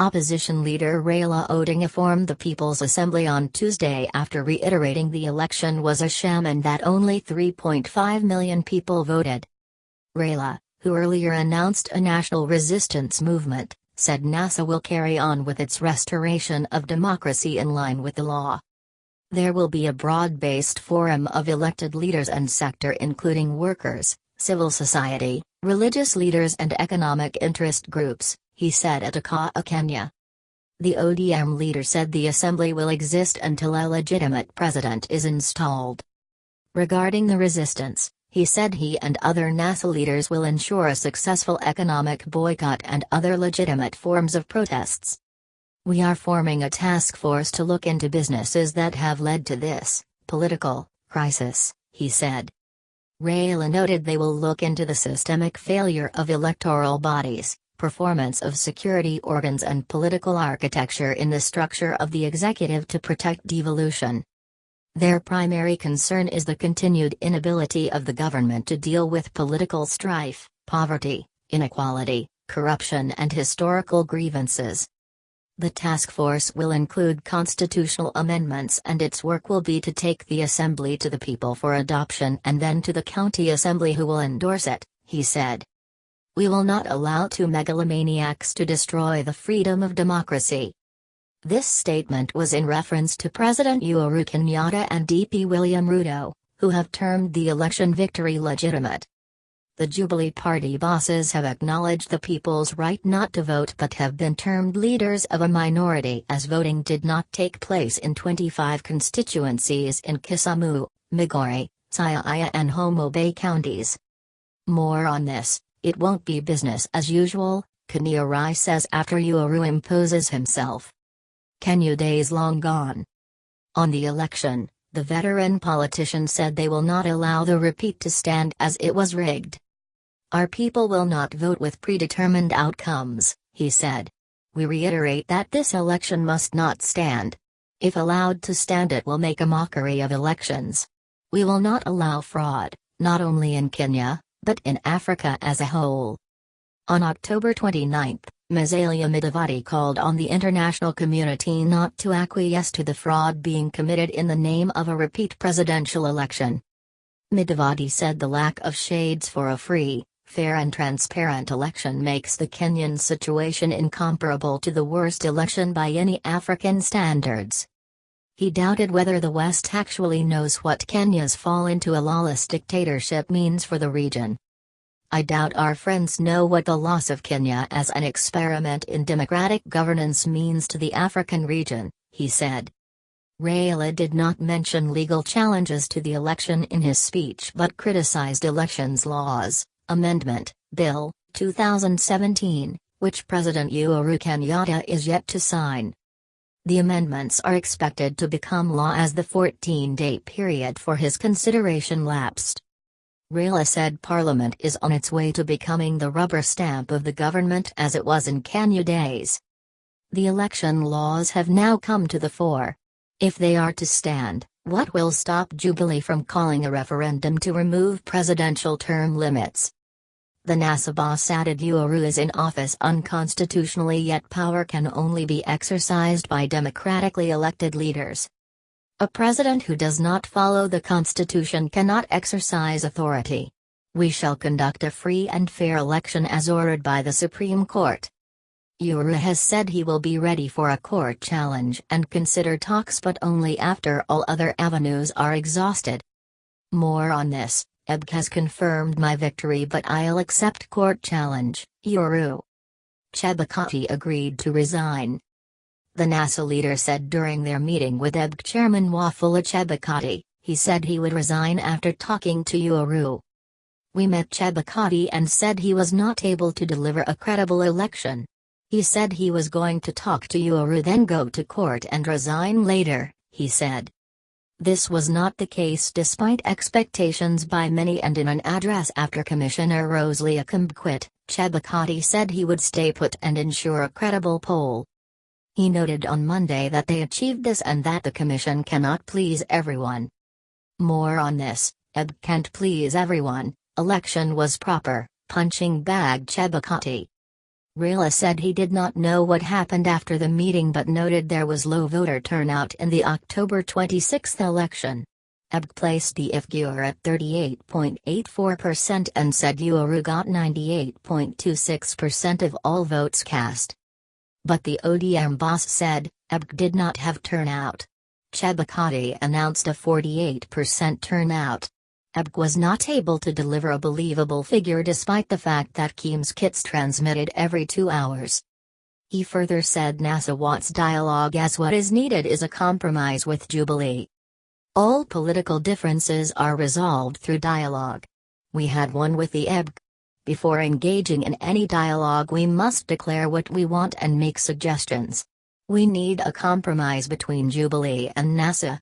Opposition leader Raila Odinga formed the People's Assembly on Tuesday after reiterating the election was a sham and that only 3.5 million people voted. Raila, who earlier announced a national resistance movement, said NASA will carry on with its restoration of democracy in line with the law. There will be a broad-based forum of elected leaders and sector including workers, civil society, religious leaders and economic interest groups, he said at Okoa, Kenya. The ODM leader said the assembly will exist until a legitimate president is installed. Regarding the resistance, he said he and other NASA leaders will ensure a successful economic boycott and other legitimate forms of protests. We are forming a task force to look into businesses that have led to this political crisis, he said. Raila noted they will look into the systemic failure of electoral bodies, performance of security organs and political architecture in the structure of the executive to protect devolution. Their primary concern is the continued inability of the government to deal with political strife, poverty, inequality, corruption and historical grievances. The task force will include constitutional amendments and its work will be to take the assembly to the people for adoption and then to the county assembly who will endorse it, he said. We will not allow two megalomaniacs to destroy the freedom of democracy. This statement was in reference to President Uhuru Kenyatta and DP William Ruto, who have termed the election victory legitimate. The Jubilee Party bosses have acknowledged the people's right not to vote but have been termed leaders of a minority as voting did not take place in 25 constituencies in Kisumu, Migori, Siaya and Homa Bay counties. More on this. It won't be business as usual, Kenya says after Uhuru imposes himself. Kenya days long gone. On the election, the veteran politician said they will not allow the repeat to stand as it was rigged. Our people will not vote with predetermined outcomes, he said. We reiterate that this election must not stand. If allowed to stand, it will make a mockery of elections. We will not allow fraud, not only in Kenya, but in Africa as a whole. On October 29, Musalia Mudavadi called on the international community not to acquiesce to the fraud being committed in the name of a repeat presidential election. Mudavadi said the lack of shades for a free, fair and transparent election makes the Kenyan situation incomparable to the worst election by any African standards. He doubted whether the West actually knows what Kenya's fall into a lawless dictatorship means for the region. I doubt our friends know what the loss of Kenya as an experiment in democratic governance means to the African region, he said. Raila did not mention legal challenges to the election in his speech but criticized Elections Laws, Amendment, Bill, 2017, which President Uhuru Kenyatta is yet to sign. The amendments are expected to become law as the 14-day period for his consideration lapsed. Raila said Parliament is on its way to becoming the rubber stamp of the government as it was in Kenya days. The election laws have now come to the fore. If they are to stand, what will stop Jubilee from calling a referendum to remove presidential term limits? The NASA boss added Uhuru is in office unconstitutionally yet power can only be exercised by democratically elected leaders. A president who does not follow the constitution cannot exercise authority. We shall conduct a free and fair election as ordered by the Supreme Court. Uhuru has said he will be ready for a court challenge and consider talks but only after all other avenues are exhausted. More on this. EBC has confirmed my victory but I'll accept court challenge, Uhuru. Chebukati agreed to resign. The NASA leader said during their meeting with EBC chairman Wafula Chebukati, he said he would resign after talking to Uhuru. We met Chebukati and said he was not able to deliver a credible election. He said he was going to talk to Uhuru then go to court and resign later, he said. This was not the case despite expectations by many and in an address after Commissioner Rosalie Akamba quit, Chebukati said he would stay put and ensure a credible poll. He noted on Monday that they achieved this and that the commission cannot please everyone. More on this, EBC can't please everyone, election was proper, punching bag Chebukati. Raila said he did not know what happened after the meeting but noted there was low voter turnout in the October 26 election. EBG placed the figure at 38.84% and said Uhuru got 98.26% of all votes cast. But the ODM boss said, EBG did not have turnout. Chebukati announced a 48% turnout. EBG was not able to deliver a believable figure despite the fact that Keem's kits transmitted every 2 hours. He further said NASA wants dialogue as what is needed is a compromise with Jubilee. All political differences are resolved through dialogue. We had one with the EBG. Before engaging in any dialogue we must declare what we want and make suggestions. We need a compromise between Jubilee and NASA.